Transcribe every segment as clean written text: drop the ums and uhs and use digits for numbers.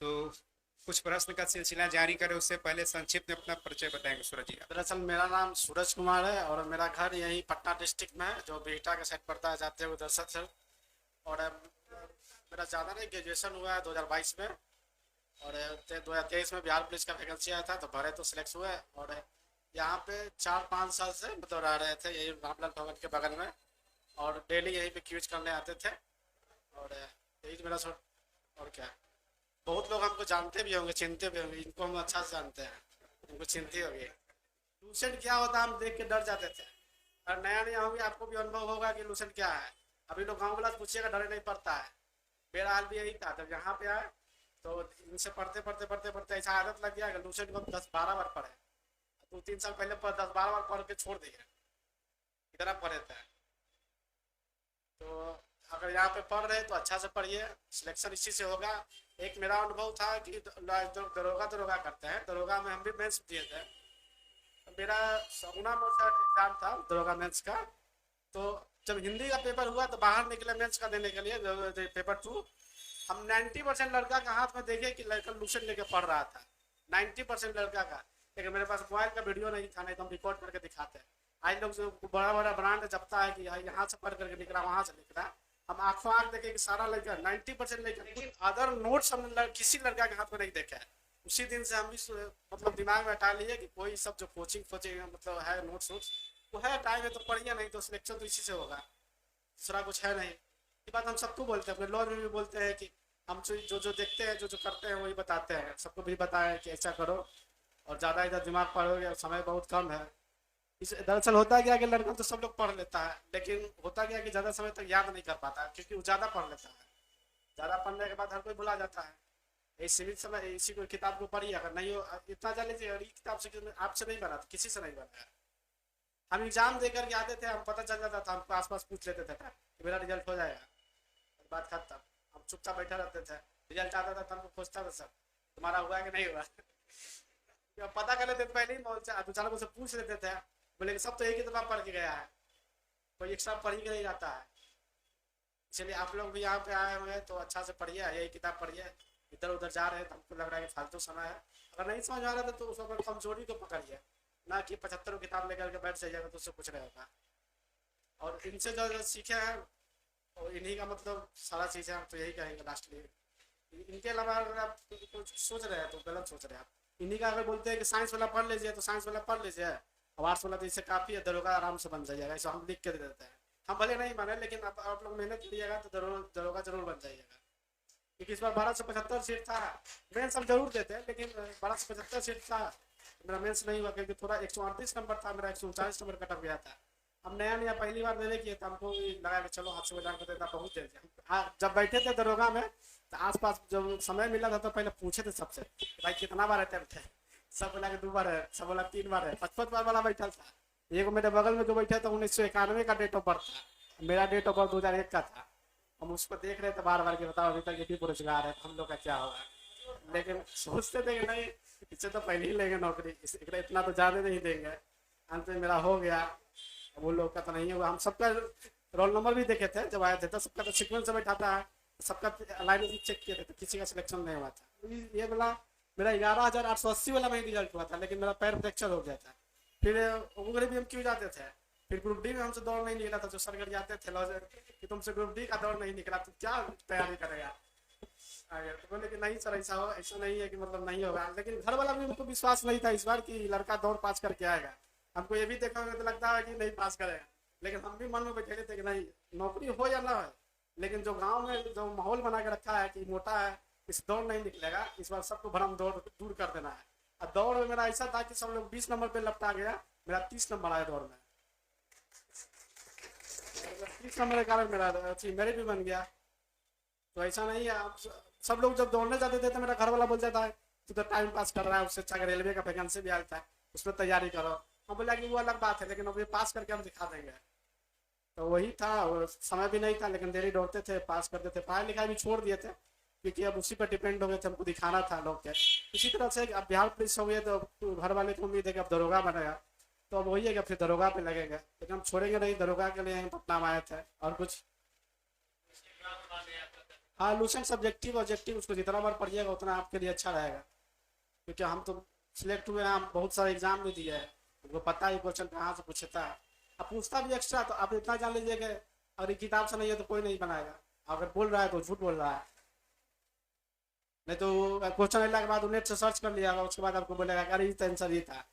तो कुछ प्रश्न का सिलसिला जारी करें उससे पहले संक्षिप्त में अपना परिचय बताएंगे सूरज जी आप। दरअसल मेरा नाम सूरज कुमार है और मेरा घर यहीं पटना डिस्ट्रिक्ट में है, जो बिहटा के साइड पड़ता है, जाते हुए दरअसल से। और मेरा ज़्यादा नहीं, ग्रेजुएशन हुआ है 2022 में। और 2023 में बिहार पुलिस का वैकेंसी आया था तो भरे तो सिलेक्ट हुए। और यहाँ पे 4-5 साल से मतलब रह रहे थे यही रामलाल भवन के बगल में। और डेली यहीं पे क्यूज करने आते थे। और यही मेरा और क्या, बहुत लोग हमको जानते भी होंगे, चिनते भी होंगे, इनको हम अच्छा से जानते हैं, इनको चिंती होगी। लूसेंट क्या होता है हम देख के डर जाते थे। और नया नया होंगे आपको भी अनुभव होगा कि लूसेंट क्या है। अभी लोग गाँव वाला से पूछिएगा डर नहीं पड़ता है। मेरा हाल भी यही था, जब यहाँ पे आए तो इनसे पढ़ते पढ़ते पढ़ते पढ़ते ऐसा आदत लग गया कि लूसेंट को 10-12 बार पढ़े। 2-3 साल पहले 10-12 बार पढ़ के छोड़ दिए, इतना पढ़े थे। तो अगर यहाँ पे पढ़ रहे तो अच्छा से पढ़िए, सिलेक्शन इसी से होगा। एक मेरा अनुभव था कि जो दरोगा दरोगा करते हैं, दरोगा में हम भी मेंस दिए थे। तो मेरा सगुना मोड का एग्जाम था दरोगा मेंस का। तो जब हिंदी का पेपर हुआ तो बाहर निकले मेंस का देने के लिए, पेपर 2। हम 90% लड़का का हाथ में देखे कि लड़का लूसेंट लेके पढ़ रहा था, 90% लड़का का। लेकिन मेरे पास मोबाइल का वीडियो नहीं था, नहीं तो हम रिकॉर्ड करके दिखाते। आज लोग जो बड़ा बड़ा ब्रांड जपता है कि यहाँ से पढ़ करके निकला, वहाँ से निकला। हम आंखों आंख देखे कि सारा लड़का 90% लड़का, लेकिन अदर नोट्स हम किसी लड़का के हाथ में नहीं देखा है। उसी दिन से हम भी मतलब दिमाग में हटा लिए कि कोई सब जो कोचिंग फोचिंग मतलब है, नोट्स वोट्स वो है, टाइम है तो पढ़िए, नहीं तो सिलेक्शन तो इसी से होगा, दूसरा कुछ है नहीं। ये बात हम सबको बोलते हैं, अपने लॉज में भी बोलते हैं कि हम जो जो देखते हैं, जो जो करते हैं वही बताते हैं, सबको भी बताएं कि ऐसा करो। और ज़्यादा इधर दिमाग पढ़ोगे और समय बहुत कम है। इस दरअसल होता क्या कि लड़का तो सब लोग पढ़ लेता है, लेकिन होता क्या कि ज़्यादा समय तक याद नहीं कर पाता क्योंकि वो ज़्यादा पढ़ लेता है। ज़्यादा पढ़ने के बाद हर कोई भुला जाता है। ये सीमित समय इसी को किताब को पढ़िए, अगर नहीं हो इतना जान लीजिए, और ये किताब से आपसे नहीं बना था, किसी से नहीं बना है। हम एग्जाम दे करके आते थे, हम पता चल जाता था, हमको आसपास पूछ लेते थे कि मेरा रिजल्ट हो जाएगा, बात खत्म। हम चुपचाप बैठा रहते थे, रिजल्ट आता था तो हमको पूछता था सर तुम्हारा हुआ है कि नहीं हुआ। जब पता कर लेते थे पहले ही, दो चार लोगों से पूछ लेते थे, बोले कि सब तो एक ही दफा पढ़ के गया है, कोई एक्स्ट्रा पढ़ ही के नहीं जाता है। इसलिए आप लोग भी यहाँ पे आए हुए हैं तो अच्छा से पढ़िए, यही किताब पढ़िए। इधर उधर जा रहे हैं तो हमको लग रहा है कि फालतू समय है। अगर नहीं समझ आ रहा था तो उस वक्त कमजोरी को पकड़िए, ना कि 75 किताब लेकर के बैठ जाइएगा तो उससे कुछ नहीं होगा। और इनसे जो जो सीखे हैं और इन्हीं का मतलब सारा चीज़ है, हम तो यही कहेंगे लास्टली। इनके अलावा अगर आप कुछ सोच रहे हैं तो गलत सोच रहे हैं आप। इन्हीं का अगर बोलते हैं कि साइंस वाला पढ़ लीजिए तो साइंस वाला पढ़ लीजिए, और आर्ट्स वाला तो इससे काफ़ी है, दरोगा आराम से बन जाइएगा, ऐसा हम लिख के दे देते हैं। हम भले नहीं माने, लेकिन आप लोग मेहनत कीजिएगा तो दरोगा जरूर बन जाइएगा। क्योंकि इस बार 1275 सीट था। मेंस हम जरूर देते हैं, लेकिन 1275 सीट था, मेरा मेंस नहीं हुआ क्योंकि थोड़ा 138 नंबर था, मेरा 139 नंबर कट ऑफ गया था। हम नया नया पहली बार देने किए तो हमको भी लगा कि चलो हाथ से बजा कर देता, बहुत दे दिया। जब बैठे थे दरोगा में तो आसपास जब समय मिला था तो पहले पूछे थे सबसे भाई कितना बार अटेम्प्ट है। सब बोला कि 2 बार है, सब बोला 3 बार है। 55 बार वाला बैठा था। एक मेरे बगल में जो बैठा था 1991 का डेट ऑफ बर्थ था, मेरा डेट ऑफ बर्थ 2001 का था। हम उसको देख रहे थे बार बार कि बताओ अभी तक ये भी बेरोजगार है, हम लोग का क्या होगा। लेकिन सोचते थे कि नहीं, इससे तो पहले ही लेंगे नौकरी, इतना तो जाने नहीं देंगे। अंत में मेरा हो गया, वो लोग का तो नहीं हुआ। हम सबका रोल नंबर भी देखे थे जब आए थे, तो सबका तो सीक्वेंस में बैठाता है, सबका लाइन भी चेक किए थे तो किसी का सिलेक्शन नहीं हुआ था। ये वाला मेरा 11,880 वाला में रिजल्ट हुआ था, लेकिन मेरा पैर फ्रैक्चर हो गया था। फिर उगरे भी हम क्यों जाते थे। फिर ग्रुप डी में हमसे दौड़ नहीं निकला था, जो सरगढ़ जाते थे कि तुमसे ग्रुप डी का दौड़ नहीं निकला तो क्या तैयारी करेगा। तो बोले कि नहीं सर ऐसा हो, ऐसा नहीं है कि मतलब नहीं होगा। लेकिन घर वाला भी उनको विश्वास नहीं था इस बार कि लड़का दौड़ पास करके आएगा। हमको ये भी देखा तो लगता है कि नहीं पास करेगा, लेकिन हम भी मन में बैठे थे कि नहीं, नौकरी हो या ना हो, लेकिन जो गांव में जो माहौल बना के रखा है कि मोटा है इस दौड़ नहीं निकलेगा, इस बार सबको भरम दौड़ दूर कर देना है। और दौड़ में मेरा ऐसा था कि सब लोग 20 नंबर पे लपटा गया, मेरा 30 नंबर आया दौड़ में। 30 नंबर के कारण मेरा मेरिट भी बन गया। तो ऐसा नहीं है। आप सब लोग जब दौड़ने जाते थे तो मेरा घर वाला बोल जाता है तू तो टाइम पास कर रहा है, उससे अच्छा रेलवे का वैकेंसी भी आता है उसमें तैयारी करो। हम बोला कि वो अलग बात है, लेकिन अब ये पास करके हम दिखा देंगे। तो वही था, और समय भी नहीं था, लेकिन डेली दौड़ते थे, पास करते थे। पढ़ाई लिखाई भी छोड़ दिए थे क्योंकि अब उसी पर डिपेंड हो गए थे, हमको दिखाना था लोग के। इसी तरह से अब बिहार पुलिस हो गई तो घर वाले को उम्मीद है कि अब दरोगा बनेगा, तो अब वही है कि फिर दरोगा पे लगेगा, लेकिन हम छोड़ेंगे नहीं, दरोगा के लिए यहीं पटना में आए थे। और कुछ हाँ लूसेंट सब्जेक्टिव ऑब्जेक्टिव उसको जितना बार पढ़िएगा उतना आपके लिए अच्छा रहेगा, क्योंकि हम तो सिलेक्ट हुए हैं, हम बहुत सारे एग्जाम भी दिए हैं, उनको पता है क्वेश्चन कहाँ से पूछता है। अब पूछता भी एक्स्ट्रा, तो आप इतना जान लीजिए कि अगर ये किताब से नहीं है तो कोई नहीं बनाएगा, अगर बोल रहा है तो झूठ बोल रहा है। नहीं तो क्वेश्चन अगला के बाद नेट से सर्च कर लिया, उसके बाद आपको बोलेगा कि अरे ये तो आंसर ये था।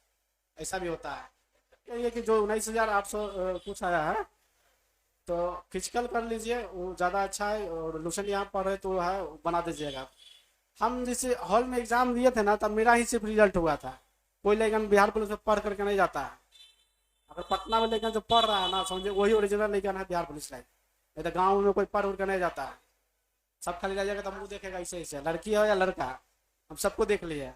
ऐसा भी होता है। ये कि जो 19,800 कुछ आया है, तो फिजिकल कर लीजिए, वो ज़्यादा अच्छा है। और लूसेंट यहाँ पढ़ रहे तो है, बना दीजिएगा। हम जैसे हॉल में एग्जाम दिए थे ना, तब मेरा ही सिर्फ रिजल्ट हुआ था। कोई लेकिन बिहार पुलिस में पढ़ करके नहीं जाता है। अगर पटना में लेकिन जो पढ़ रहा है ना, समझे वही ओरिजिनल लेकिन है बिहार पुलिस लाइन। नहीं तो गाँव में कोई पढ़ उड़ के नहीं जाता है। सब खाली रह जाएगा तो मुँह देखेगा ऐसे ऐसे, लड़की हो या लड़का, हम सबको देख लिए।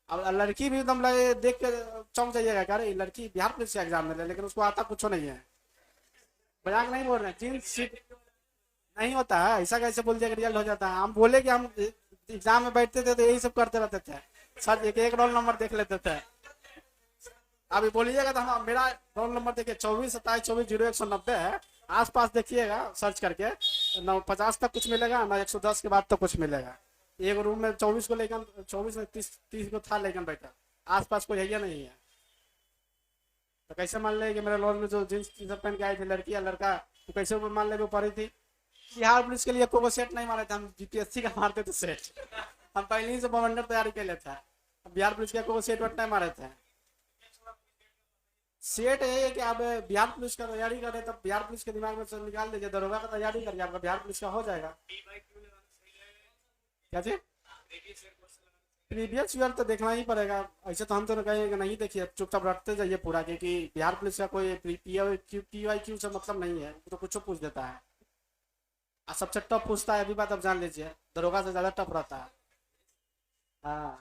अब लड़की भी एकदम लगे देख के चौंक जाइएगा कि अरे लड़की बिहार पुलिस का एग्जाम में ले, लेकिन उसको आता कुछ नहीं है। मजाक नहीं बोल रहे हैं, जींस सीट नहीं होता है ऐसा, कैसे बोल दिया कि रिजल्ट हो जाता है। हम बोले कि हम एग्जाम में बैठते थे तो यही सब करते रहते थे सर, एक एक रोल नंबर देख लेते थे। अभी बोलिएगा तो हम, मेरा रोल नंबर देखिए 24 27 24 0190 है। आसपास देखिएगा सर्च करके, ना 50 तक कुछ मिलेगा ना 110 के बाद तक कुछ मिलेगा। एक रूम में 24 को लेकर 24 में 30 को था लेकर बैठा, आसपास कोई है या नहीं है। तो कैसे मान ले कि मेरे रोल में जो जींस टी शर्ट पहन के आई थी लड़की या लड़का, तो कैसे वो मान ले वो पढ़ी थी। बिहार पुलिस के लिए कोई सेट नहीं मारे थे हम, जीपीएससी का मारते थे सेट। हम पहले ही से बवंडर तैयारी कर लेते हैं, बिहार पुलिस के कोई सेट वेट नहीं मारे थे। सेट ये है कि आप बिहार पुलिस का तैयारी करें, तब बिहार पुलिस के दिमाग में से निकाल दीजिए, दरोगा का तैयारी करिए, आपका बिहार पुलिस का हो जाएगा। क्या चीज? प्रीवियस ईयर तो देखना ही पड़ेगा। ऐसे तो हम तो कहेंगे नहीं, देखिए चुपचाप रखते जाइए पूरा, क्योंकि बिहार पुलिस का कोई PYQ से मतलब नहीं है, तो कुछ पूछ देता है। सबसे टफ पूछता है, अभी बात आप जान लीजिए, दरोगा से ज्यादा टफ रहता है। हाँ,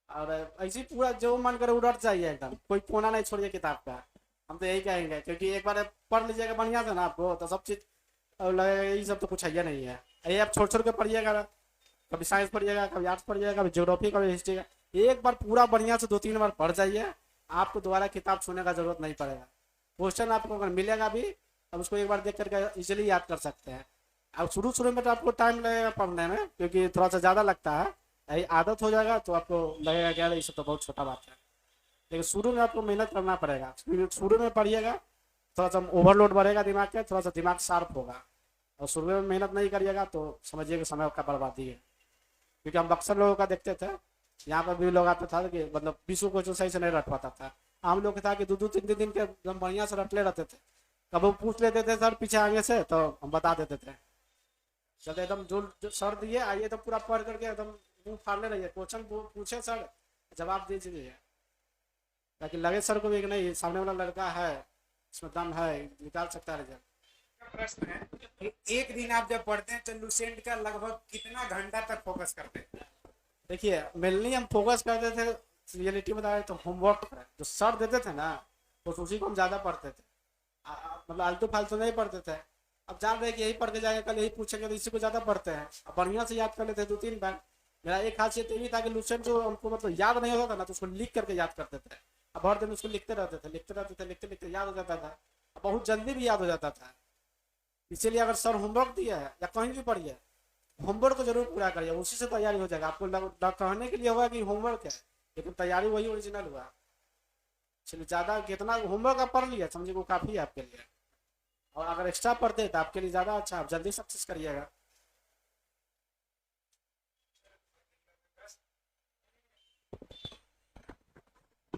और ऐसे ही पूरा जो मन करे उड़ट जाइए एकदम, कोई कोना नहीं छोड़िए किताब का। हम तो यही कहेंगे, क्योंकि एक बार पढ़ लीजिएगा बढ़िया से ना आपको, तो सब चीज लगेगा ये सब तो कुछ है नहीं है। ये आप छोड़ छोड़ के पढ़िएगा, कभी साइंस पढ़िएगा, कभी आर्ट्स पढ़िएगा, कभी ज्योग्राफी, कभी हिस्ट्री का। एक बार पूरा बढ़िया से 2 3 बार पढ़ जाइए, आपको दोबारा किताब छूने का जरूरत नहीं पड़ेगा। क्वेश्चन आपको अगर मिलेगा भी, अब उसको एक बार देख करके इजीली याद कर सकते हैं। अब शुरू शुरू में तो आपको टाइम लगेगा पढ़ने में, क्योंकि थोड़ा सा ज़्यादा लगता है। यही आदत हो जाएगा तो आपको लगेगा कि यार ये सब तो बहुत छोटा बात है, लेकिन शुरू में आपको मेहनत करना पड़ेगा। शुरू में पढ़िएगा, थोड़ा सा ओवरलोड बढ़ेगा दिमाग के, थोड़ा सा दिमाग शार्प होगा। और शुरू में मेहनत नहीं करिएगा तो समझिए कि समय का बर्बादी है। क्योंकि हम अक्सर लोगों का देखते थे, यहाँ पर भी लोग आते था कि मतलब 20 क्वेश्चन सही से नहीं रट पाता था। हम लोग था कि 2 3 दिन के एकदम बढ़िया से रटले रहते थे। कब वो पूछ लेते थे सर पीछे आगे से, तो हम बता देते थे। चलते एकदम जो सर दिए आइए तो पूरा पढ़ करके एकदम मुंह फाड़ने रहिए, क्वेश्चन पूछे सर जवाब दीजिए, ताकि लगे सर को भी कि नहीं सामने वाला लड़का है, इसमें दम है, निकाल सकता है रिजल्ट। प्रश्न है कि एक दिन आप जब पढ़ते हैं तो लूसेंट का लगभग कितना घंटा तक फोकस करते हैं? देखिए मेनली हम फोकस करते थे, रियलिटी बता रहे तो होमवर्क जो सर देते थे ना, तो उसी को हम ज़्यादा पढ़ते थे। मतलब आलतू फालतू नहीं पढ़ते थे। अब जान रहे कि यही पढ़ के जाएंगे, कल यही पूछेंगे, तो इसी को ज़्यादा पढ़ते हैं। अब बढ़िया से याद कर लेते 2 3 बार। मेरा एक खासियत ये भी था कि लूसेंट जो हमको मतलब याद नहीं होता था ना, तो उसको लिख करके याद करते थे। अब हर दिन उसको लिखते रहते थे, लिखते लिखते याद हो जाता था। बहुत जल्दी भी याद हो जाता था। इसीलिए अगर सर होमवर्क दिया है या कहीं भी पढ़िए, होमवर्क को जरूर पूरा करिए, उसी से तैयारी हो जाएगा। आपको कहने के लिए होगा कि होमवर्क है, लेकिन तैयारी वही ओरिजिनल हुआ। चलिए ज़्यादा कितना होमवर्क आप पढ़ लिया समझिए वो काफ़ी है आपके लिए। और अगर एक्स्ट्रा पढ़ते हैं तो आपके लिए ज़्यादा अच्छा, आप जल्दी सक्सेस करिएगा।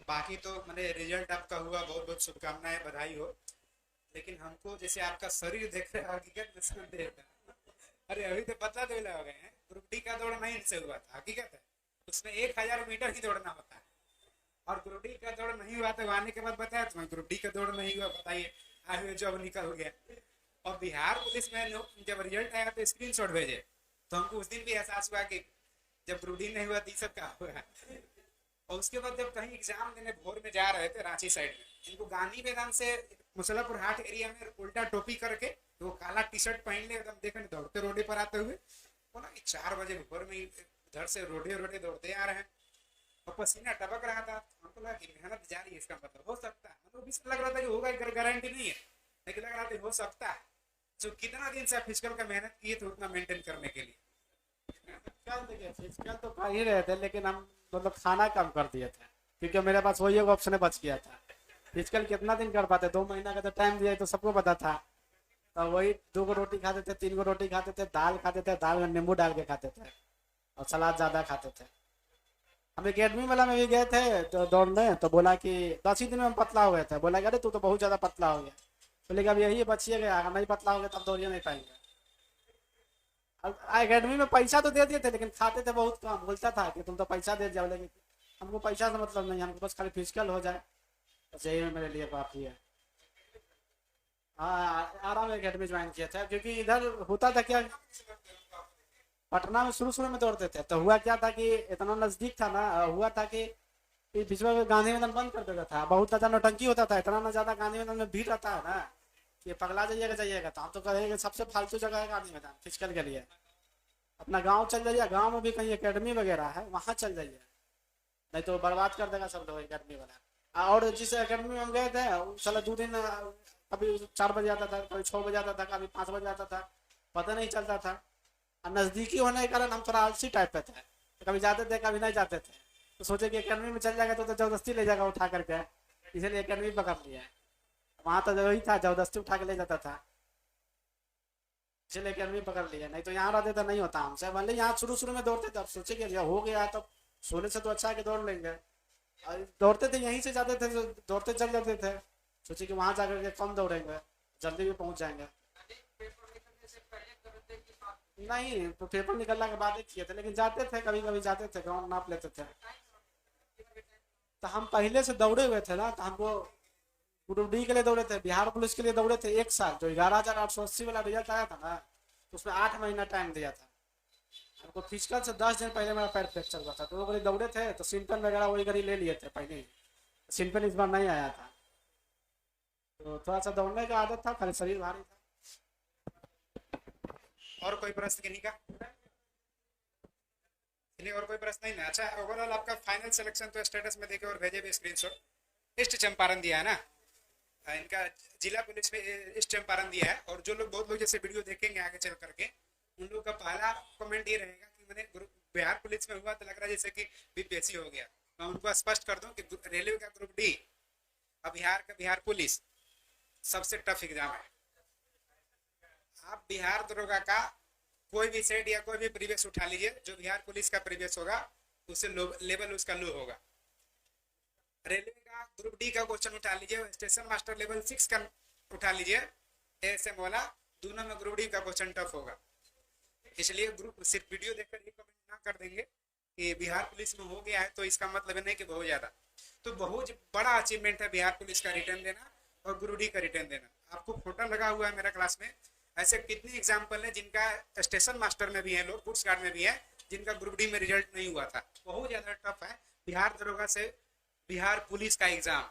बाकी तो मैंने रिजल्ट आपका हुआ, बहुत बहुत शुभकामनाएं, बधाई हो। लेकिन हमको जैसे आपका शरीर देख रहे हैं, हकीकत में संदेह है। अरे अभी तो पतला दुबला हो गए हैं। ग्रुप डी का दौड़ नहीं से हुआ था, हकीकत है। उसमें 1000 मीटर ही दौड़ना होता है, और ग्रुप डी का दौड़ नहीं हुआ तो आने के बाद बताया तुम्हें ग्रुप डी का दौड़ नहीं हुआ, बताइए आए हुए जॉब निकल गया। और बिहार पुलिस में जब रिजल्ट आया तो स्क्रीनशॉट भेजे, तो हमको उस दिन भी एहसास हुआ कि जब ग्रुप डी नहीं हुआ तो सब क्या हुआ। और उसके बाद जब कहीं एग्जाम देने भोर में जा रहे थे रांची साइड में, इनको गांधी मैदान से मुसलापुर हाट एरिया में उल्टा टोपी करके, तो काला टी शर्ट पहन ले, एकदम देखने दौड़ते रोडे पर आते हुए, बोला 4 बजे भोर में इधर से रोडे रोडे दौड़ते आ रहे हैं, और पसीना टपक रहा था। हमको लगा कि मेहनत जारी है, इसका मतलब हो सकता है, मतलब भी लग रहा था कि होगा, गारंटी नहीं है, लेकिन लग रहा था हो सकता है। जो कितना दिन से आप फिजिकल का मेहनत किए थे उतना मेंटेन करने के लिए? फिजिकल देखिए, फिजिकल तो कर ही रहे थे, लेकिन हम मतलब खाना कम कर दिए थे, क्योंकि मेरे पास वही एक ऑप्शन बच गया था। फिजिकल कितना दिन कर पाते, 2 महीना का तो टाइम दिया तो सबको पता था। तो वही 2 को रोटी खाते थे, 3 को रोटी खाते थे, दाल खाते थे, दाल में नींबू डाल के खाते थे, और सलाद ज़्यादा खाते थे। हम एकेडमी वाला में भी गए थे तो दौड़ने, तो बोला कि 10 ही दिन में हम पतला हो गए थे। बोला कि अरे तू तो बहुत ज़्यादा पतला हो गया। बोले कि अब यही बचिएगा, अगर नहीं पतला हो गया तब दौड़िए नहीं पाएंगे। अब एकेडमी में पैसा तो दे दिए थे, लेकिन खाते थे बहुत कम। बोलता था कि तुम तो पैसा दे जाओ, लेकिन हमको पैसा से मतलब नहीं, हमको बस खाली फिजिकल हो जाए, बस यही मेरे लिए काफ़ी है। हाँ, आराम एकेडमी ज्वाइन किया था, क्योंकि इधर होता था क्या, पटना में शुरू शुरू में दौड़ते थे तो हुआ क्या था कि इतना नज़दीक था ना, हुआ था कि बीच में गांधी मैदान बंद कर देता था। बहुत ज़्यादा नौटंकी होता था, इतना ना ज़्यादा गांधी मैदान में भीड़ रहता है ना कि पगला जाइएगा जाइएगा। तो हम तो कहेंगे सबसे फालतू जगह है गांधी मैदान फिजिकल के लिए। अपना गांव चल जाइए, गांव में भी कहीं एकेडमी वगैरह है वहाँ चल जाइए, नहीं तो बर्बाद कर देगा सब लोग एकेडमी वाला। और जिस एकेडमी में हम गए थे साला 2 दिन कभी 4 बजे आता था, कभी 6 बजे आता था, कभी 5 बजे आता था, पता नहीं चलता था। और नज़दीकी होने के कारण हम थोड़ा आलसी टाइप पे थे, तो कभी जाते थे कभी नहीं जाते थे। तो सोचे कि एकेडमी में चल जाएगा तो जबरदस्ती ले जाएगा उठा करके, इसलिए एकेडमी पकड़ लिया। वहाँ तो वही था, जबरदस्ती उठा के ले जाता था, इसलिए एकेडमी पकड़ लिया। नहीं तो यहाँ रहते तो नहीं होता हमसे। मान ली यहाँ शुरू शुरू में दौड़ते थे, अब सोचे कि हो गया तो सोने से तो अच्छा है कि दौड़ लेंगे। और दौड़ते थे यहीं से जाते थे, दौड़ते चल जाते थे, सोचे कि वहाँ जाकर के कम दौड़ेंगे, जल्दी भी पहुँच जाएंगे। नहीं, तो पेपर निकलने के बाद ही किए थे, लेकिन जाते थे कभी कभी, जाते थे ग्राउंड नाप लेते थे। तो हम पहले से दौड़े हुए थे ना, तो हमको ग्रुप डी के लिए दौड़े थे, बिहार पुलिस के लिए दौड़े थे 1 साल। जो 11,880 वाला रिजल्ट आया था ना, तो उसमें 8 महीना टाइम दिया था हमको। फिजिकल से 10 दिन पहले मेरा पैर फ्रैक्चर हुआ था, तो वो घड़ी दौड़े थे तो सिंपल वगैरह वही घड़ी ले लिए थे पहले ही। सिंपल इस बार नहीं आया था, तो थोड़ा सा दौड़ने का आदत था, खाली शरीर भारी था। और कोई प्रश्न किन्हीं का? किन्हीं और कोई प्रश्न नहीं ना? अच्छा, ओवरऑल आपका फाइनल सिलेक्शन तो स्टेटस में देखे और भेजे भी स्क्रीनशॉट। ईस्ट चंपारण दिया है ना इनका, जिला पुलिस में ईस्ट चंपारण दिया है। और जो लोग, बहुत लोग जैसे वीडियो देखेंगे आगे चल करके, उन लोगों का पहला कमेंट ये रहेगा कि मैंने बिहार पुलिस में हुआ तो लग रहा है जैसे कि बीपीएससी हो गया। मैं उनको स्पष्ट कर दूं कि रेलवे का ग्रुप डी और बिहार का बिहार पुलिस सबसे टफ एग्जाम है। आप बिहार दरोगा का कोई भी सेट या कोई भी प्रीवियस उठा लीजिए, जो बिहार पुलिस का प्रीवियस होगा उससे लेवल उसका लो होगा। रेलवे का ग्रुप डी का क्वेश्चन उठा लीजिए, स्टेशन मास्टर लेवल 6 का उठा लीजिए, एएसएम वाला, दोनों में ग्रुप डी का क्वेश्चन टफ होगा। इसलिए ग्रुप सिर्फ वीडियो देखकर ये कमेंट ना कर देंगे कि बिहार पुलिस में हो गया है तो इसका मतलब नहीं कि बहुत ज्यादा। तो बहुत बड़ा अचीवमेंट है बिहार पुलिस का रिटर्न देना और ग्रुप डी का रिटर्न देना। आपको फोटो लगा हुआ है मेरा क्लास में, ऐसे कितने एग्जाम्पल है जिनका स्टेशन मास्टर में भी है, लोग गुड्स गार्ड में भी है, जिनका ग्रुप डी में रिजल्ट नहीं हुआ था। बहुत ज्यादा टफ है बिहार दरोगा से बिहार पुलिस का एग्जाम,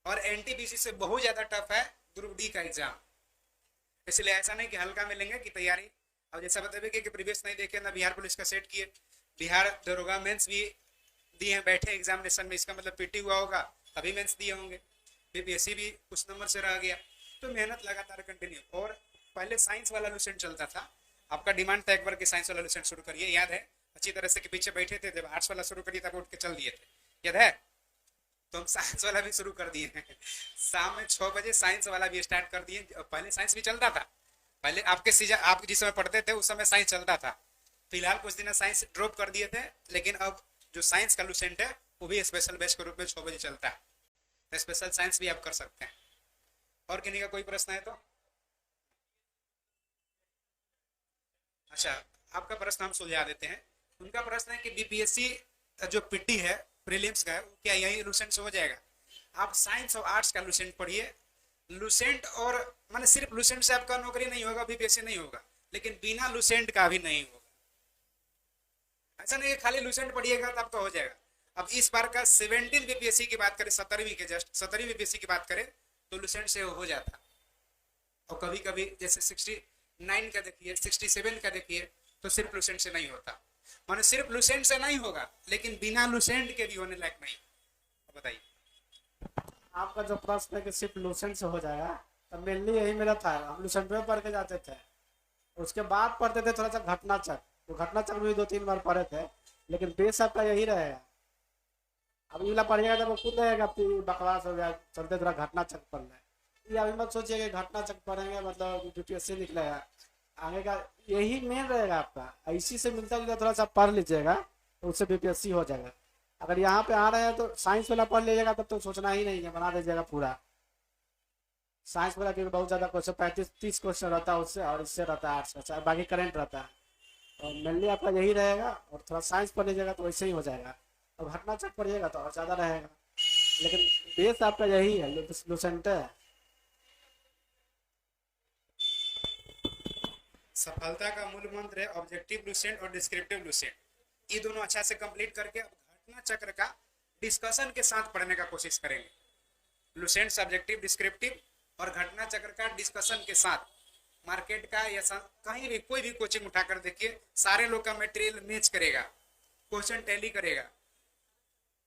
और एनटीपीसी से बहुत ज्यादा टफ है ग्रुप डी का एग्जाम। इसलिए ऐसा नहीं कि हल्का में लेंगे कि तैयारी। अब जैसा बताइए कि प्रीवियस नहीं देखे ना बिहार पुलिस का सेट किए, बिहार दरोगा मेंस भी दिए हैं, बैठे एग्जामिनेशन में, इसका मतलब पीटी हुआ होगा तभी मेंस दिए होंगे। बीपीएससी भी कुछ नंबर से रह गया, तो मेहनत लगातार कंटिन्यू। और पहले साइंस वाला लुसेंट चलता था, आपका डिमांड था एक बार कि साइंस वाला लुसेंट शुरू करिए, याद है अच्छी तरह से कि पीछे बैठे थे, जब आर्ट्स वाला शुरू करिए तब उठ के चल दिए थे, याद है? तो हम साइंस वाला भी शुरू कर दिए हैं, शाम में 6 बजे साइंस वाला भी स्टार्ट कर दिए। पहले साइंस भी चलता था, पहले आपके सीजन, आप जिस समय पढ़ते थे उस समय साइंस चलता था। फिलहाल कुछ दिन साइंस ड्रॉप कर दिए थे, लेकिन अब जो साइंस का लुसेंट है वो भी स्पेशल बैच के रूप में 6 बजे चलता है, तो स्पेशल साइंस भी आप कर सकते हैं। और किन्हीं का कोई प्रश्न है तो? अच्छा, आपका प्रश्न हम सुलझा देते हैं। उनका प्रश्न है कि बीपीएससी जो पीटी है प्रीलिम्स का है, क्या यही लुसेंट से हो जाएगा? आप साइंस और आर्ट्स का लुसेंट पढ़िए, लुसेंट और माने सिर्फ लुसेंट से आपका नौकरी नहीं होगा, बीपीएससी नहीं होगा, लेकिन बिना लुसेंट का भी नहीं होगा। ऐसा नहीं खाली लुसेंट पढ़िएगा तो आपका हो जाएगा। अब इस बार का 17 बीपीएससी की बात करें, 17वीं के जस्ट 17वीं बीपीएससी की बात करें तो लुसेंट से हो जाता। और कभी कभी जैसे 69 का देखिए, 67 का देखिए, तो सिर्फ लुसेंट से नहीं होता। माने सिर्फ लुसेंट से नहीं होगा, लेकिन बिना लुसेंट के भी होने लायक नहीं। बताइए। आपका जो प्रश्न है कि सिर्फ लुसेंट से हो जाएगा, तो मेनली यही मेरा था, हम लुसेंट में पढ़ के जाते थे। उसके बाद पढ़ते थे थोड़ा सा घटना चक्र, तो घटना चक्र भी 2-3 बार पढ़े थे, लेकिन बेस आपका यही रहेगा। अब ये वाला पढ़िएगा जब वो खुद रहेगा कि बकवास हो गया, चलते थोड़ा घटना चक्र पढ़ रहे। ये अभी मत सोचिए कि घटना चक्र पढ़ेंगे मतलब यूपीएससी निकलेगा, आगे का यही मेन रहेगा आपका। इसी से मिलता जुलता थोड़ा सा पढ़ लीजिएगा तो उससे बीपीएससी हो जाएगा। अगर यहाँ पे आ रहे हैं तो साइंस वाला पढ़ लीजिएगा, तब तो सोचना ही नहीं है, बना दीजिएगा पूरा साइंस वाला, क्योंकि बहुत ज़्यादा क्वेश्चन 35-30 क्वेश्चन रहता है उससे, और इससे रहता है आर्ट्स का, बाकी करेंट रहता है। और मेनली आपका यही रहेगा, और थोड़ा साइंस पढ़ लीजिएगा तो वैसे ही हो जाएगा। और घटना चक्र पढ़िएगा तो और ज़्यादा रहेगा, लेकिन बेस आपका यही है, लुसेंट है। सफलता का मूल मंत्र है ऑब्जेक्टिव लुसेंट और डिस्क्रिप्टिव लुसेंट। ये दोनों अच्छा से कंप्लीट करके अब घटना चक्र का डिस्कशन के साथ पढ़ने का कोशिश करेंगे। लुसेंट सब्जेक्टिव डिस्क्रिप्टिव और घटना चक्र का डिस्कशन के साथ मार्केट का या कहीं भी कोई भी कोचिंग उठाकर देखिए, सारे लोग का मटेरियल मैच करेगा, क्वेश्चन टैली करेगा।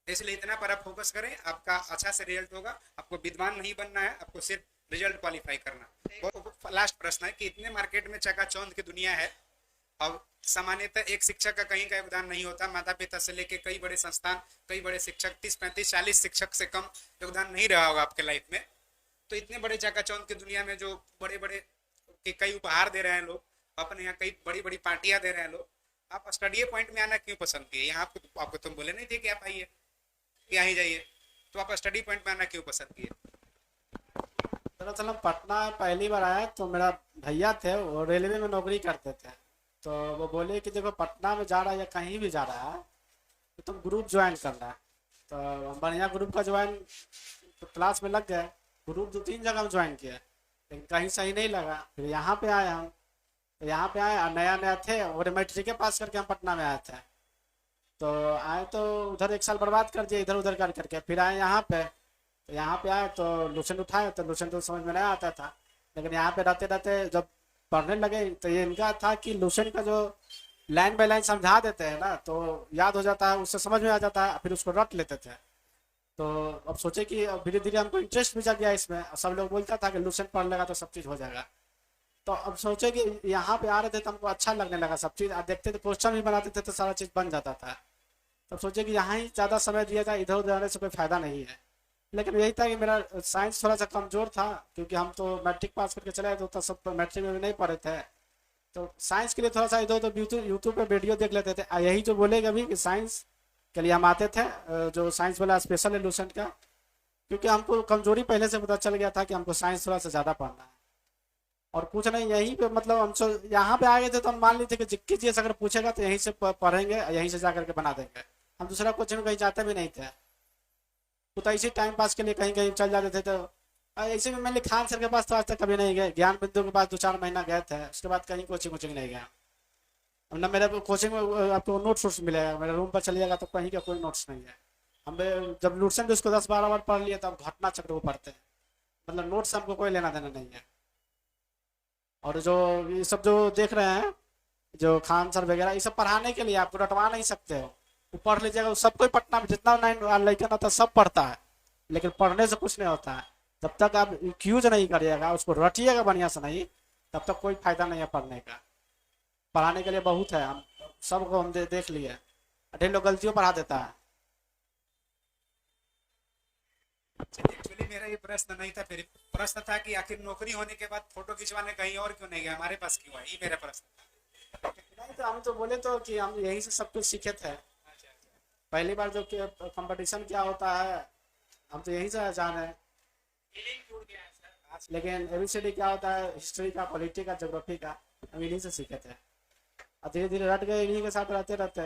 इसलिए इतना पर आप फोकस करें, आपका अच्छा से रिजल्ट होगा। आपको विद्वान नहीं बनना है, आपको सिर्फ रिजल्ट क्वालिफाई करना। लास्ट प्रश्न है कि इतने मार्केट में चकाचौंध की दुनिया है, और सामान्यतः एक शिक्षक का कहीं का योगदान नहीं होता। माता पिता से लेके कई बड़े संस्थान, कई बड़े शिक्षक, 30-35-40 शिक्षक से कम योगदान नहीं रहा होगा आपके लाइफ में। तो इतने बड़े चकाचौंध की दुनिया में जो बड़े बड़े के कई उपहार दे रहे हैं लोग, अपने यहाँ कई बड़ी बड़ी पार्टियां दे रहे हैं लोग, आप स्टडी पॉइंट में आना क्यों पसंद किए? यहाँ आपको तुम बोले नहीं थे कि आप आइए, यहाँ ही जाइए, तो आप स्टडी पॉइंट में आना क्यों पसंद किए? दरअसल हम पटना पहली बार आए तो मेरा भैया थे, वो रेलवे में नौकरी करते थे। तो वो बोले कि देखो पटना में जा रहा है या कहीं भी जा रहा है तो तुम ग्रुप ज्वाइन करना है। तो हम बढ़िया ग्रुप का ज्वाइन तो क्लास में लग गए। ग्रुप 2-3 जगह हम ज्वाइन किए, लेकिन कहीं सही नहीं लगा। फिर यहाँ पे आए हम, तो यहाँ पे आए नया नया थे, और मैट्रिक के पास करके हम पटना में आए थे। तो आए तो उधर 1 साल बर्बाद कर दिए इधर उधर कर करके, फिर आए यहाँ पे। तो यहाँ पे आए तो लुसेंट उठाए, तो लुसेंट तो समझ में नहीं आता था, लेकिन यहाँ पे रहते रहते जब पढ़ने लगे तो ये इनका था कि लुसेंट का जो लाइन बाय लाइन समझा देते हैं ना, तो याद हो जाता है, उससे समझ में आ जाता है, फिर उसको रट लेते थे। तो अब सोचे कि अब धीरे धीरे हमको इंटरेस्ट भी जग गया इसमें। सब लोग बोलता था कि लुसेंट पढ़ लेगा तो सब चीज़ हो जाएगा। तो अब सोचे कि यहाँ पे आ रहे थे तो हमको अच्छा लगने लगा सब चीज़, देखते थे क्वेश्चन भी बनाते थे तो सारा चीज़ बन जाता था। तब सोचे कि यहाँ ही ज़्यादा समय दिया जाए, इधर उधर आने से कोई फायदा नहीं है। लेकिन यही था कि मेरा साइंस थोड़ा सा कमज़ोर था, क्योंकि हम तो मैट्रिक पास करके चले तो सब मैट्रिक में भी नहीं पढ़े थे। तो साइंस के लिए थोड़ा सा इधर उधर यूट्यूब पे वीडियो देख लेते थे। यही जो बोलेगा अभी कि साइंस के लिए हम आते थे, जो साइंस वाला स्पेशल है लुसेंट का, क्योंकि हमको कमजोरी पहले से पता चल गया था कि हमको साइंस थोड़ा सा ज़्यादा पढ़ना है। और कुछ नहीं, यहीं पे मतलब हम यहाँ पे आ गए थे तो हम मान ली थे कि जिक्की चीज़ अगर पूछेगा तो यहीं से पढ़ेंगे, यहीं से जा करके बना देंगे। हम दूसरा कोचिंग में कहीं जाते भी नहीं थे, तो ऐसे टाइम पास के लिए कहीं कहीं चल जाते थे। तो ऐसे में मैंने खान सर के पास तो आज तक कभी नहीं गए, ज्ञान बिंदु के पास 2-4 महीना गए थे, उसके बाद कहीं कोचिंग नहीं गया। ना मेरे कोचिंग में आपको नोट्स मिलेगा, मेरे रूम पर चलिएगा तो कहीं का कोई नोट्स नहीं है। हम जब लुसेंट उसको 10-12 बार पढ़ लिए तब घटना चक्र को पढ़ते हैं, मतलब नोट्स हमको कोई लेना देना नहीं है। और जो ये सब जो देख रहे हैं, जो खान सर वगैरह, ये सब पढ़ाने के लिए, आपको रटवा नहीं सकते हो। वो पढ़ लीजिएगा, सब कोई पटना में जितना 9 लड़का आता सब पढ़ता है, लेकिन पढ़ने से कुछ नहीं होता है। जब तक आप यूज नहीं करिएगा, उसको रटिएगा बढ़िया से नहीं, तब तक कोई फायदा नहीं है पढ़ने का। पढ़ाने के लिए बहुत है, हम सबको हम देख लिए, ढेर लोग गलतियों पढ़ा देता है। एक्चुअली मेरा ये प्रश्न नहीं था, फिर प्रश्न था कि आखिर नौकरी होने के बाद फोटो खिंचवाने कहीं और क्यों नहीं गया, हमारे पास क्यों है, ये मेरा प्रश्न। नहीं तो हम तो बोले तो कि हम यहीं से सब कुछ सीखे थे। पहली बार जो कंपटीशन क्या होता है हम तो यहीं से जाने, लेकिन एबीसीडी क्या होता है, हिस्ट्री का, पॉलिटी का, ज्योग्राफी का, हम इन्हीं से सीखे थे। और धीरे धीरे रट गए, इन्हीं के साथ रहते रहते।